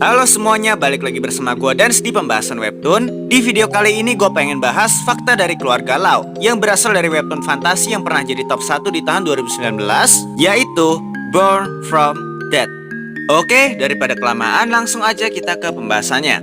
Halo semuanya, balik lagi bersama gue Dans di pembahasan webtoon. Di video kali ini gue pengen bahas fakta dari keluarga Lau yang berasal dari webtoon fantasi yang pernah jadi top 1 di tahun 2019, yaitu Born from Dead. Oke, daripada kelamaan langsung aja kita ke pembahasannya.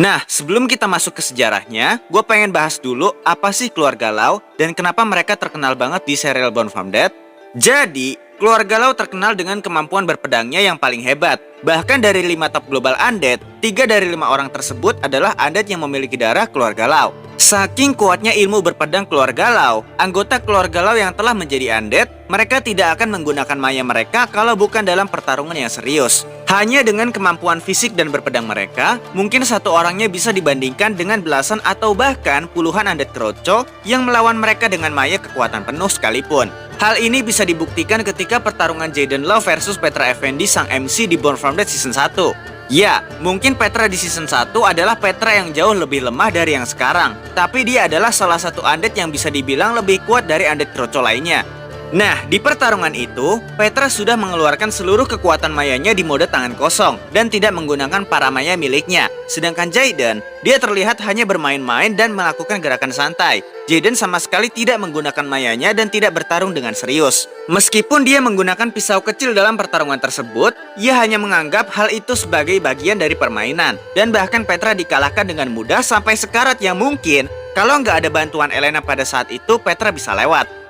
Nah, sebelum kita masuk ke sejarahnya, gue pengen bahas dulu apa sih keluarga Lau dan kenapa mereka terkenal banget di serial Born from Dead. Jadi, keluarga Lau terkenal dengan kemampuan berpedangnya yang paling hebat. Bahkan dari 5 top global undead, 3 dari 5 orang tersebut adalah undead yang memiliki darah keluarga Lau. Saking kuatnya ilmu berpedang keluarga Lau, anggota keluarga Lau yang telah menjadi undead, mereka tidak akan menggunakan maya mereka kalau bukan dalam pertarungan yang serius. Hanya dengan kemampuan fisik dan berpedang mereka, mungkin satu orangnya bisa dibandingkan dengan belasan atau bahkan puluhan undead kroco yang melawan mereka dengan maya kekuatan penuh sekalipun. Hal ini bisa dibuktikan ketika pertarungan Jaden Lau versus Petra Effendi sang MC di Born from Dead Season 1. Ya, mungkin Petra di Season 1 adalah Petra yang jauh lebih lemah dari yang sekarang. Tapi dia adalah salah satu undead yang bisa dibilang lebih kuat dari undead kroco lainnya. Nah, di pertarungan itu, Petra sudah mengeluarkan seluruh kekuatan mayanya di mode tangan kosong dan tidak menggunakan para maya miliknya. Sedangkan Jaden, dia terlihat hanya bermain-main dan melakukan gerakan santai. Jaden sama sekali tidak menggunakan mayanya dan tidak bertarung dengan serius. Meskipun dia menggunakan pisau kecil dalam pertarungan tersebut, ia hanya menganggap hal itu sebagai bagian dari permainan. Dan bahkan Petra dikalahkan dengan mudah sampai sekarat yang mungkin kalau nggak ada bantuan Elena pada saat itu, Petra bisa lewat.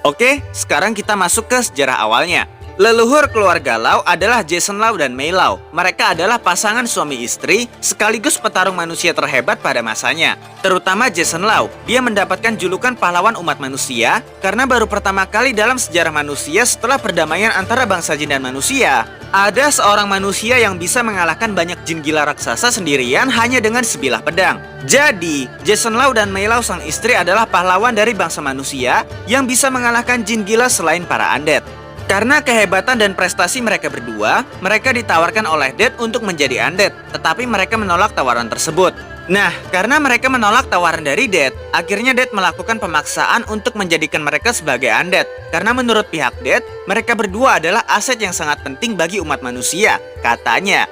Oke, sekarang kita masuk ke sejarah awalnya. Leluhur keluarga Lau adalah Jason Lau dan Mei Lau. Mereka adalah pasangan suami istri sekaligus petarung manusia terhebat pada masanya. Terutama Jason Lau, dia mendapatkan julukan pahlawan umat manusia karena baru pertama kali dalam sejarah manusia setelah perdamaian antara bangsa jin dan manusia, ada seorang manusia yang bisa mengalahkan banyak jin gila raksasa sendirian hanya dengan sebilah pedang. Jadi, Jason Lau dan Mei Lau sang istri adalah pahlawan dari bangsa manusia yang bisa mengalahkan jin gila selain para undead. Karena kehebatan dan prestasi mereka berdua, mereka ditawarkan oleh Dead untuk menjadi undead, tetapi mereka menolak tawaran tersebut. Nah, karena mereka menolak tawaran dari Dead, akhirnya Dead melakukan pemaksaan untuk menjadikan mereka sebagai undead. Karena menurut pihak Dead, mereka berdua adalah aset yang sangat penting bagi umat manusia, katanya.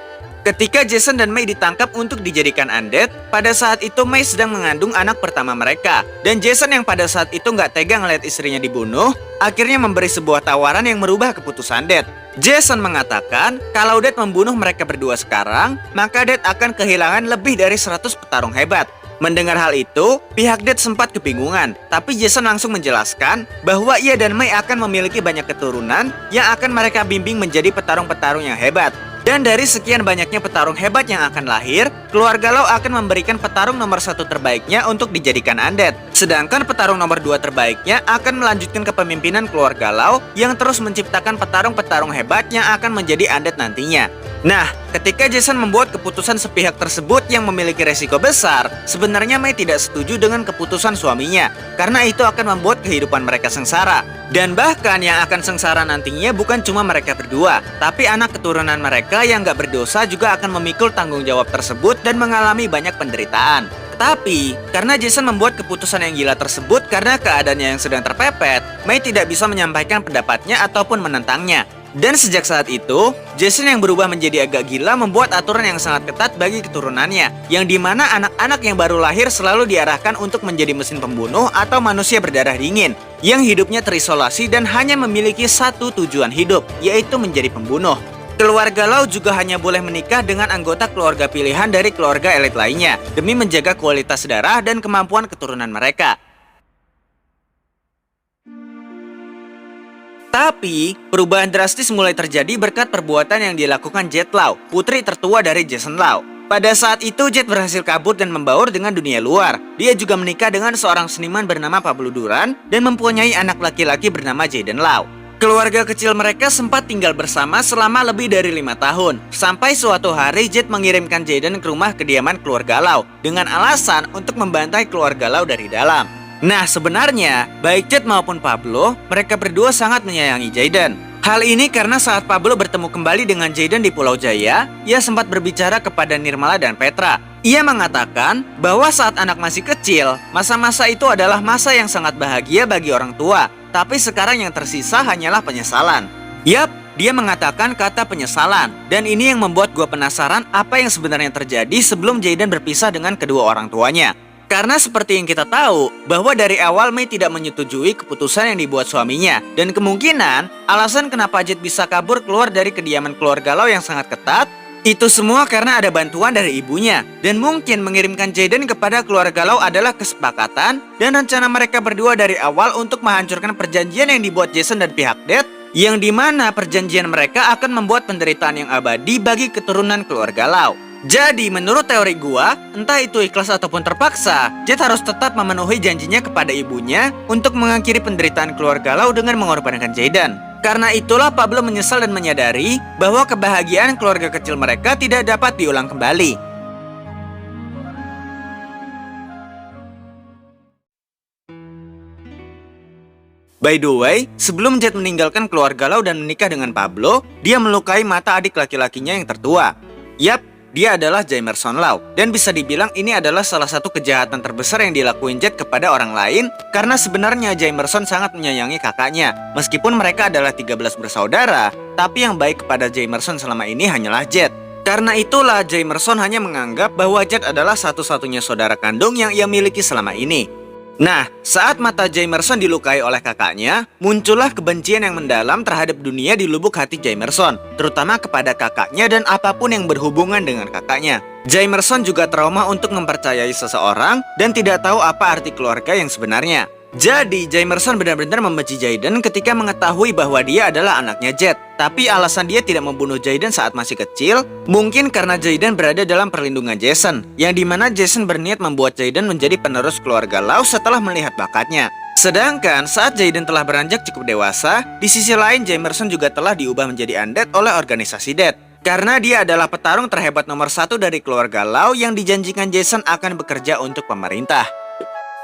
Ketika Jason dan Mei ditangkap untuk dijadikan undead, pada saat itu Mei sedang mengandung anak pertama mereka. Dan Jason yang pada saat itu nggak tega ngeliat istrinya dibunuh, akhirnya memberi sebuah tawaran yang merubah keputusan Dead. Jason mengatakan, kalau Dead membunuh mereka berdua sekarang, maka Dead akan kehilangan lebih dari 100 petarung hebat. Mendengar hal itu, pihak Dead sempat kebingungan, tapi Jason langsung menjelaskan bahwa ia dan Mei akan memiliki banyak keturunan yang akan mereka bimbing menjadi petarung-petarung yang hebat. Dan dari sekian banyaknya petarung hebat yang akan lahir, keluarga Lau akan memberikan petarung nomor 1 terbaiknya untuk dijadikan undead. Sedangkan petarung nomor 2 terbaiknya akan melanjutkan kepemimpinan keluarga Lau yang terus menciptakan petarung-petarung hebat yang akan menjadi undead nantinya. Nah, ketika Jason membuat keputusan sepihak tersebut yang memiliki resiko besar, sebenarnya Mei tidak setuju dengan keputusan suaminya, karena itu akan membuat kehidupan mereka sengsara. Dan bahkan yang akan sengsara nantinya bukan cuma mereka berdua, tapi anak keturunan mereka yang gak berdosa juga akan memikul tanggung jawab tersebut dan mengalami banyak penderitaan. Tapi, karena Jason membuat keputusan yang gila tersebut karena keadaannya yang sedang terpepet, Mei tidak bisa menyampaikan pendapatnya ataupun menentangnya. Dan sejak saat itu, Jason yang berubah menjadi agak gila membuat aturan yang sangat ketat bagi keturunannya, yang dimana anak-anak yang baru lahir selalu diarahkan untuk menjadi mesin pembunuh atau manusia berdarah dingin, yang hidupnya terisolasi dan hanya memiliki satu tujuan hidup, yaitu menjadi pembunuh. Keluarga Lau juga hanya boleh menikah dengan anggota keluarga pilihan dari keluarga elit lainnya, demi menjaga kualitas darah dan kemampuan keturunan mereka. Tapi, perubahan drastis mulai terjadi berkat perbuatan yang dilakukan Jet Lau, putri tertua dari Jason Lau. Pada saat itu, Jet berhasil kabur dan membaur dengan dunia luar. Dia juga menikah dengan seorang seniman bernama Pablo Duran dan mempunyai anak laki-laki bernama Jaden Lau. Keluarga kecil mereka sempat tinggal bersama selama lebih dari 5 tahun. Sampai suatu hari, Jet mengirimkan Jaden ke rumah kediaman keluarga Lau dengan alasan untuk membantai keluarga Lau dari dalam. Nah, sebenarnya, baik Jet maupun Pablo, mereka berdua sangat menyayangi Jaden. Hal ini karena saat Pablo bertemu kembali dengan Jaden di Pulau Jaya, ia sempat berbicara kepada Nirmala dan Petra. Ia mengatakan bahwa saat anak masih kecil, masa-masa itu adalah masa yang sangat bahagia bagi orang tua, tapi sekarang yang tersisa hanyalah penyesalan. Yap, dia mengatakan kata penyesalan, dan ini yang membuat gue penasaran apa yang sebenarnya terjadi sebelum Jayden berpisah dengan kedua orang tuanya. Karena seperti yang kita tahu, bahwa dari awal Mei tidak menyetujui keputusan yang dibuat suaminya, dan kemungkinan alasan kenapa Jade bisa kabur keluar dari kediaman keluarga Lau yang sangat ketat, itu semua karena ada bantuan dari ibunya, dan mungkin mengirimkan Jayden kepada keluarga Lau adalah kesepakatan dan rencana mereka berdua dari awal untuk menghancurkan perjanjian yang dibuat Jason dan pihak Dad, yang dimana perjanjian mereka akan membuat penderitaan yang abadi bagi keturunan keluarga Lau. Jadi menurut teori gua, entah itu ikhlas ataupun terpaksa, Jade harus tetap memenuhi janjinya kepada ibunya untuk mengakhiri penderitaan keluarga Lau dengan mengorbankan Jayden. Karena itulah Pablo menyesal dan menyadari bahwa kebahagiaan keluarga kecil mereka tidak dapat diulang kembali. By the way, sebelum Jade meninggalkan keluarga Lau dan menikah dengan Pablo, dia melukai mata adik laki-lakinya yang tertua. Yap, dia adalah Jamerson Lau, dan bisa dibilang ini adalah salah satu kejahatan terbesar yang dilakuin Jade kepada orang lain, karena sebenarnya Jamerson sangat menyayangi kakaknya. Meskipun mereka adalah 13 bersaudara, tapi yang baik kepada Jamerson selama ini hanyalah Jade. Karena itulah Jamerson hanya menganggap bahwa Jade adalah satu-satunya saudara kandung yang ia miliki selama ini. Nah, saat mata Jamerson dilukai oleh kakaknya, muncullah kebencian yang mendalam terhadap dunia di lubuk hati Jamerson, terutama kepada kakaknya dan apapun yang berhubungan dengan kakaknya. Jamerson juga trauma untuk mempercayai seseorang dan tidak tahu apa arti keluarga yang sebenarnya. Jadi, Jamerson benar-benar membenci Jayden ketika mengetahui bahwa dia adalah anaknya Jade. Tapi alasan dia tidak membunuh Jayden saat masih kecil, mungkin karena Jayden berada dalam perlindungan Jason, yang dimana Jason berniat membuat Jayden menjadi penerus keluarga Lau setelah melihat bakatnya. Sedangkan saat Jayden telah beranjak cukup dewasa, di sisi lain Jamerson juga telah diubah menjadi undead oleh organisasi Dead. Karena dia adalah petarung terhebat nomor 1 dari keluarga Lau yang dijanjikan Jason akan bekerja untuk pemerintah.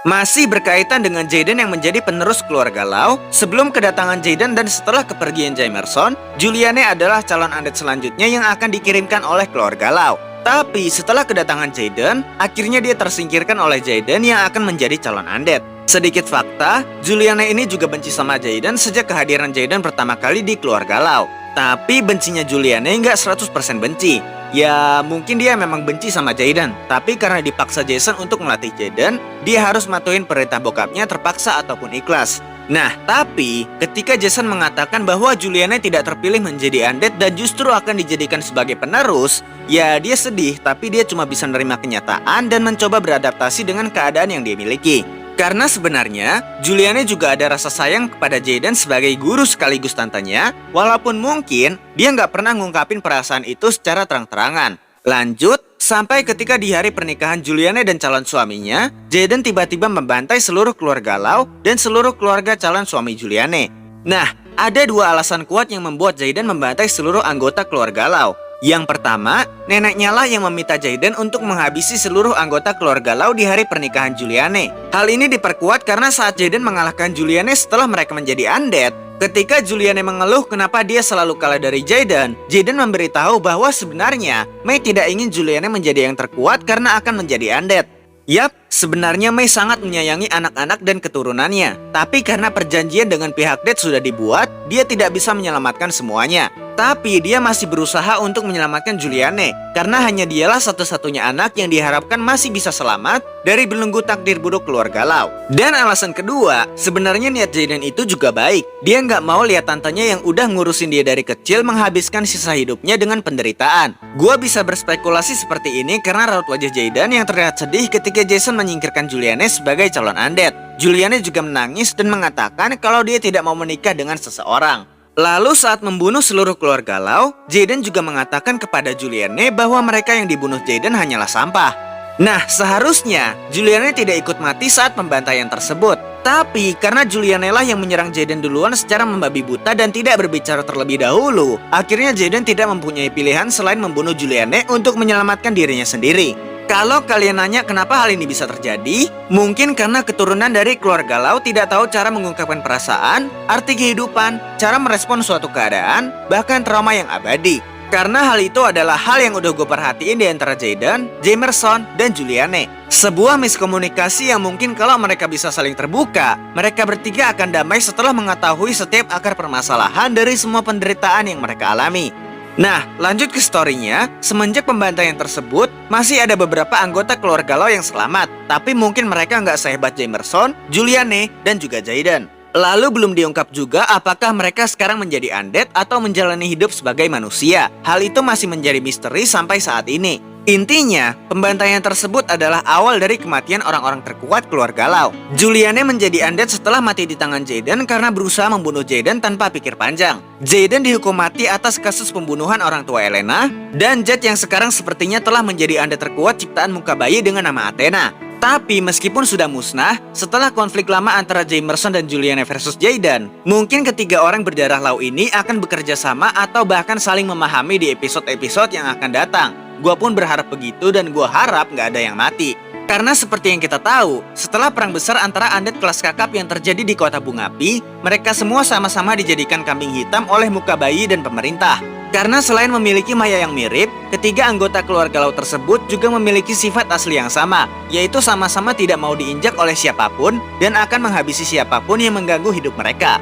Masih berkaitan dengan Jayden yang menjadi penerus keluarga Lau, sebelum kedatangan Jayden dan setelah kepergian Jamerson, Juliane adalah calon undead selanjutnya yang akan dikirimkan oleh keluarga Lau. Tapi setelah kedatangan Jayden, akhirnya dia tersingkirkan oleh Jayden yang akan menjadi calon undead. Sedikit fakta, Juliane ini juga benci sama Jayden sejak kehadiran Jayden pertama kali di keluarga Lau. Tapi bencinya Juliane nggak 100% benci. Ya, mungkin dia memang benci sama Jayden, tapi karena dipaksa Jason untuk melatih Jayden, dia harus matuhin perintah bokapnya terpaksa ataupun ikhlas. Nah, tapi ketika Jason mengatakan bahwa Juliane tidak terpilih menjadi undead dan justru akan dijadikan sebagai penerus, ya dia sedih, tapi dia cuma bisa menerima kenyataan dan mencoba beradaptasi dengan keadaan yang dia miliki. Karena sebenarnya, Juliane juga ada rasa sayang kepada Jayden sebagai guru sekaligus tantenya, walaupun mungkin dia nggak pernah ngungkapin perasaan itu secara terang-terangan. Lanjut, sampai ketika di hari pernikahan Juliane dan calon suaminya, Jayden tiba-tiba membantai seluruh keluarga Lau dan seluruh keluarga calon suami Juliane. Nah, ada dua alasan kuat yang membuat Jayden membantai seluruh anggota keluarga Lau. Yang pertama, neneknya lah yang meminta Jayden untuk menghabisi seluruh anggota keluarga Lau di hari pernikahan Juliane. Hal ini diperkuat karena saat Jayden mengalahkan Juliane setelah mereka menjadi undead, ketika Juliane mengeluh kenapa dia selalu kalah dari Jayden, Jayden memberitahu bahwa sebenarnya Mei tidak ingin Juliane menjadi yang terkuat karena akan menjadi undead. Yap, sebenarnya Mei sangat menyayangi anak-anak dan keturunannya. Tapi karena perjanjian dengan pihak Dead sudah dibuat, dia tidak bisa menyelamatkan semuanya. Tapi dia masih berusaha untuk menyelamatkan Juliane, karena hanya dialah satu-satunya anak yang diharapkan masih bisa selamat dari belenggu takdir buruk keluarga Lau. Dan alasan kedua, sebenarnya niat Jayden itu juga baik. Dia nggak mau lihat tantenya yang udah ngurusin dia dari kecil menghabiskan sisa hidupnya dengan penderitaan. Gua bisa berspekulasi seperti ini karena raut wajah Jayden yang terlihat sedih ketika Jason menyingkirkan Juliane sebagai calon undead. Juliane juga menangis dan mengatakan kalau dia tidak mau menikah dengan seseorang. Lalu saat membunuh seluruh keluarga Lau, Jayden juga mengatakan kepada Juliane bahwa mereka yang dibunuh Jayden hanyalah sampah. Nah, seharusnya Juliane tidak ikut mati saat pembantaian tersebut. Tapi karena Juliane lah yang menyerang Jayden duluan secara membabi buta dan tidak berbicara terlebih dahulu, akhirnya Jayden tidak mempunyai pilihan selain membunuh Juliane untuk menyelamatkan dirinya sendiri. Kalau kalian nanya kenapa hal ini bisa terjadi, mungkin karena keturunan dari keluarga Lau tidak tahu cara mengungkapkan perasaan, arti kehidupan, cara merespon suatu keadaan, bahkan trauma yang abadi. Karena hal itu adalah hal yang udah gue perhatiin di antara Jaden, Jamerson, dan Juliane. Sebuah miskomunikasi yang mungkin kalau mereka bisa saling terbuka, mereka bertiga akan damai setelah mengetahui setiap akar permasalahan dari semua penderitaan yang mereka alami. Nah, lanjut ke story-nya, semenjak pembantaian tersebut, masih ada beberapa anggota keluarga Lau yang selamat, tapi mungkin mereka nggak sehebat Jamerson, Juliane, dan juga Jaden. Lalu belum diungkap juga apakah mereka sekarang menjadi undead atau menjalani hidup sebagai manusia. Hal itu masih menjadi misteri sampai saat ini. Intinya, pembantaian tersebut adalah awal dari kematian orang-orang terkuat keluarga Lau. Juliane menjadi undead setelah mati di tangan Jaden karena berusaha membunuh Jaden tanpa pikir panjang. Jaden dihukum mati atas kasus pembunuhan orang tua Elena, dan Jade yang sekarang sepertinya telah menjadi undead terkuat ciptaan muka bayi dengan nama Athena. Tapi meskipun sudah musnah, setelah konflik lama antara Jamerson dan Juliane versus Jaden, mungkin ketiga orang berdarah Lau ini akan bekerja sama atau bahkan saling memahami di episode-episode yang akan datang. Gua pun berharap begitu dan gua harap nggak ada yang mati. Karena seperti yang kita tahu, setelah perang besar antara undead kelas kakap yang terjadi di kota Bungapi, mereka semua sama-sama dijadikan kambing hitam oleh muka bayi dan pemerintah. Karena selain memiliki maya yang mirip, ketiga anggota keluarga Lau tersebut juga memiliki sifat asli yang sama, yaitu sama-sama tidak mau diinjak oleh siapapun dan akan menghabisi siapapun yang mengganggu hidup mereka.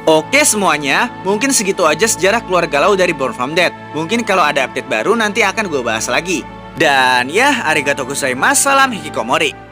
Oke semuanya, mungkin segitu aja sejarah keluarga Lau dari Born From Dead. Mungkin kalau ada update baru nanti akan gue bahas lagi. Dan ya, arigatou gozaimasu, salam hikikomori.